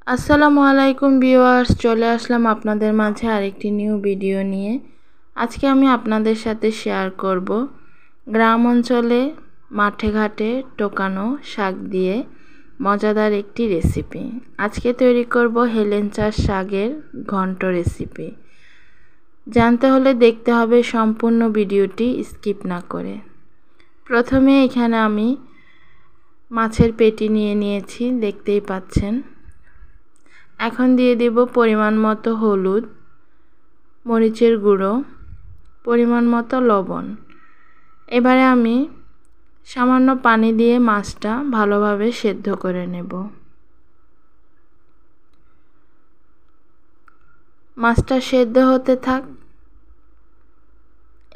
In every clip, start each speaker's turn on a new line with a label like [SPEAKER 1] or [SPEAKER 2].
[SPEAKER 1] আসসালামু আলাইকুম ভিউয়ার্স, চলে আসলাম আপনাদের মাঝে আরেকটি নিউ ভিডিও নিয়ে। আজকে আমি আপনাদের সাথে শেয়ার করব গ্রাম অঞ্চলে মাঠে ঘাটে টোকানো শাক দিয়ে মজাদার একটি রেসিপি। আজকে তৈরি করব হেলেঞ্চা শাকের ঘন্ট রেসিপি। জানতে হলে দেখতে হবে সম্পূর্ণ ভিডিওটি স্কিপ না করে। প্রথমে এখানে আমি মাছের পেটি নিয়ে নিয়েছি, দেখতেই পাচ্ছেন। এখন দিয়ে দেব পরিমাণ মতো হলুদ, মরিচের গুঁড়ো, পরিমাণ মতো লবণ। এবারে আমি সামান্য পানি দিয়ে মাছটা ভালোভাবে সেদ্ধ করে নেব। মাছটা সেদ্ধ হতে থাক।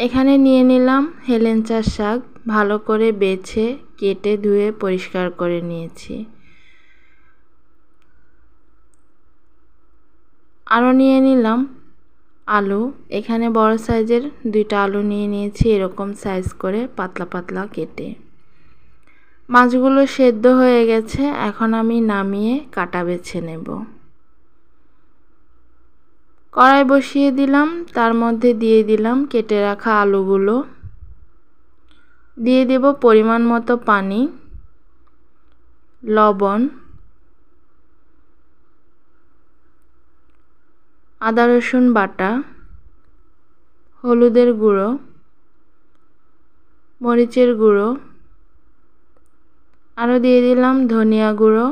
[SPEAKER 1] এখানে নিয়ে নিলাম হেলেঞ্চার শাক, ভালো করে বেছে কেটে ধুয়ে পরিষ্কার করে নিয়েছি। আরও নিয়ে নিলাম আলু। এখানে বড় সাইজের 2টা আলু নিয়ে নিয়েছি, এরকম সাইজ করে পাতলা পাতলা কেটে। মাছগুলো সেদ্ধ হয়ে গেছে, এখন আমি নামিয়ে কাটা বেছে নেব। কড়াই বসিয়ে দিলাম, তার মধ্যে দিয়ে দিলাম কেটে রাখা আলুগুলো। দিয়ে দেব পরিমাণ মতো পানি, লবণ, আদা রসুন বাটা, হলুদের গুঁড়ো, মরিচের গুঁড়ো, আরও দিয়ে দিলাম ধনিয়া গুঁড়ো।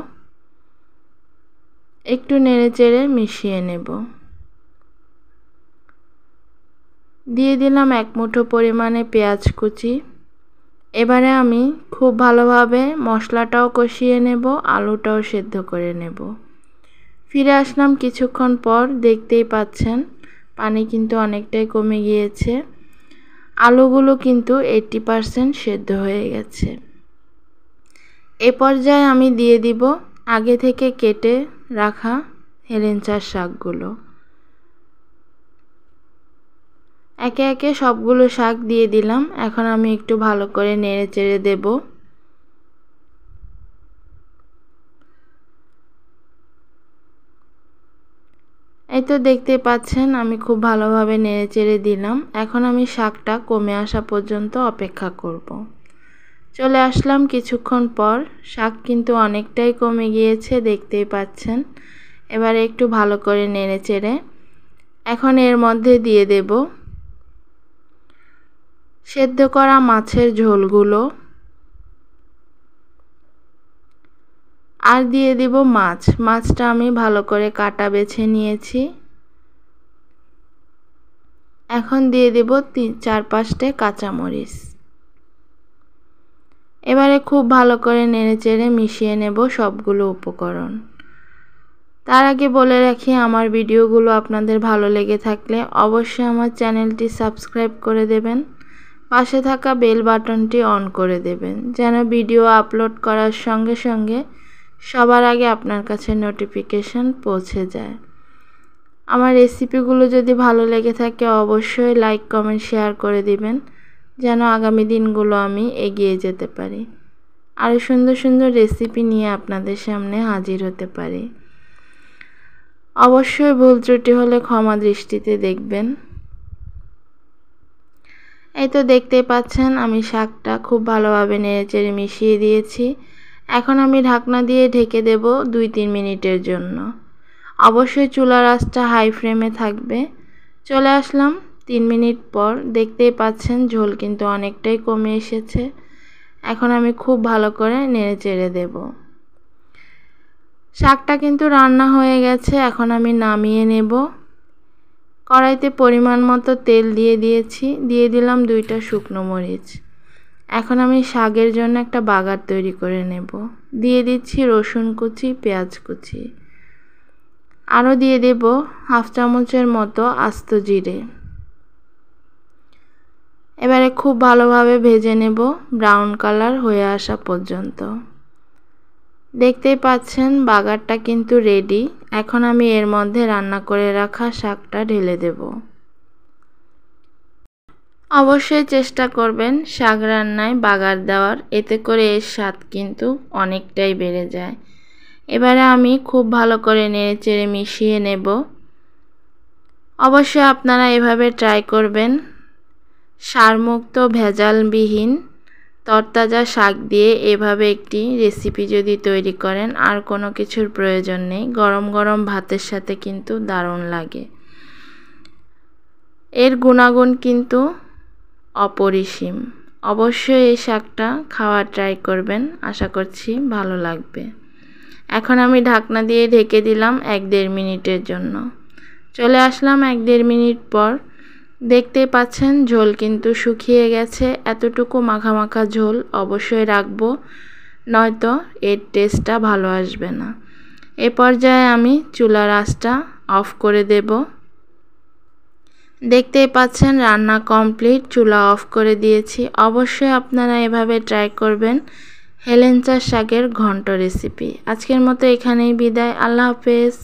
[SPEAKER 1] একটু নেড়েচেড়ে মিশিয়ে নেব। দিয়ে দিলাম 1 মুঠো পরিমাণে পেঁয়াজ কুচি। এবারে আমি খুব ভালোভাবে মশলাটাও কষিয়ে নেব, আলুটাও সেদ্ধ করে নেব। ফিরে আসলাম কিছুক্ষণ পর, দেখতেই পাচ্ছেন পানি কিন্তু অনেকটাই কমে গিয়েছে। আলুগুলো কিন্তু 80% সেদ্ধ হয়ে গেছে। এ পর্যায়ে আমি দিয়ে দিব আগে থেকে কেটে রাখা হেলেঞ্চার শাকগুলো। একে একে সবগুলো শাক দিয়ে দিলাম। এখন আমি একটু ভালো করে নেড়ে চেড়ে দেব। এই তো দেখতে পাচ্ছেন আমি খুব ভালোভাবে নেড়ে চেড়ে দিলাম। এখন আমি শাকটা কমে আসা পর্যন্ত অপেক্ষা করব। চলে আসলাম কিছুক্ষণ পর, শাক কিন্তু অনেকটাই কমে গিয়েছে, দেখতেই পাচ্ছেন। এবারে একটু ভালো করে নেড়ে চেড়ে এখন এর মধ্যে দিয়ে দেব সেদ্ধ করা মাছের ঝোলগুলো, আর দিয়ে দিব মাছটা আমি ভালো করে কাটা বেছে নিয়েছি। এখন দিয়ে দেব 4-5টে কাঁচামরিচ। এবারে খুব ভালো করে নেড়েচেড়ে মিশিয়ে নেব সবগুলো উপকরণ। তার আগে বলে রাখি, আমার ভিডিওগুলো আপনাদের ভালো লেগে থাকলে অবশ্যই আমার চ্যানেলটি সাবস্ক্রাইব করে দেবেন, পাশে থাকা বেল বাটনটি অন করে দেবেন, যেন ভিডিও আপলোড করার সঙ্গে সঙ্গে সবার আগে আপনার কাছে নোটিফিকেশন পৌঁছে যায়। আমার রেসিপিগুলো যদি ভালো লেগে থাকে অবশ্যই লাইক কমেন্ট শেয়ার করে দিবেন, যেন আগামী দিনগুলো আমি এগিয়ে যেতে পারি, আরও সুন্দর সুন্দর রেসিপি নিয়ে আপনাদের সামনে হাজির হতে পারি। অবশ্যই ভুল ত্রুটি হলে ক্ষমা দৃষ্টিতে দেখবেন। এই তো দেখতেই পাচ্ছেন আমি শাকটা খুব ভালোভাবে নেড়েচেড়ে মিশিয়ে দিয়েছি। এখন আমি ঢাকনা দিয়ে ঢেকে দেব 2-3 মিনিটের জন্য। অবশ্যই চুলার আঁচটা হাই ফ্লেমে থাকবে। চলে আসলাম 3 মিনিট পর, দেখতেই পাচ্ছেন ঝোল কিন্তু অনেকটাই কমে এসেছে। এখন আমি খুব ভালো করে নেড়েচেড়ে দেব। শাকটা কিন্তু রান্না হয়ে গেছে, এখন আমি নামিয়ে নেব। কড়াইতে পরিমাণ মতো তেল দিয়ে দিয়েছি, দিয়ে দিলাম 2টা শুকনো মরিচ। এখন আমি শাকের জন্য একটা বাগার তৈরি করে নেব। দিয়ে দিচ্ছি রসুন কুচি, পেঁয়াজ কুচি, আরও দিয়ে দেব 1/2 চামচের মতো আস্ত জিরে। এবারে খুব ভালোভাবে ভেজে নেব ব্রাউন কালার হয়ে আসা পর্যন্ত। দেখতেই পাচ্ছেন বাগারটা কিন্তু রেডি। এখন আমি এর মধ্যে রান্না করে রাখা শাকটা ঢেলে দেব। অবশ্যই চেষ্টা করবেন শাক রান্নায় বাগার দেওয়ার, এতে করে এর স্বাদ কিন্তু অনেকটাই বেড়ে যায়। এবারে আমি খুব ভালো করে নেড়েচেড়ে মিশিয়ে নেব। অবশ্যই আপনারা এভাবে ট্রাই করবেন। সারমুক্ত ভেজালবিহীন তরতাজা শাক দিয়ে এভাবে একটি রেসিপি যদি তৈরি করেন, আর কোনো কিছুর প্রয়োজন নেই। গরম গরম ভাতের সাথে কিন্তু দারুণ লাগে। এর গুণাগুণ কিন্তু অপরিসীম। অবশ্যই এই শাকটা খাওয়ার ট্রাই করবেন, আশা করছি ভালো লাগবে। এখন আমি ঢাকনা দিয়ে ঢেকে দিলাম 1-1.5 মিনিটের জন্য। চলে আসলাম 1-1.5 মিনিট পর। দেখতেই পাচ্ছেন ঝোল কিন্তু শুকিয়ে গেছে। এতটুকু মাখা মাখা ঝোল অবশ্যই রাখবো, নয়তো এর টেস্টটা ভালো আসবে না। এ পর্যায়ে আমি চুলার আঁচটা অফ করে দেব। দেখতেই পাচ্ছেন রান্না কমপ্লিট, চুলা অফ করে দিয়েছি। অবশ্যই আপনারা এভাবে ট্রাই করবেন হেলেঞ্চা শাকের ঘন্ট রেসিপি। আজকের মতো এখানেই বিদায়। আল্লাহ হাফেজ।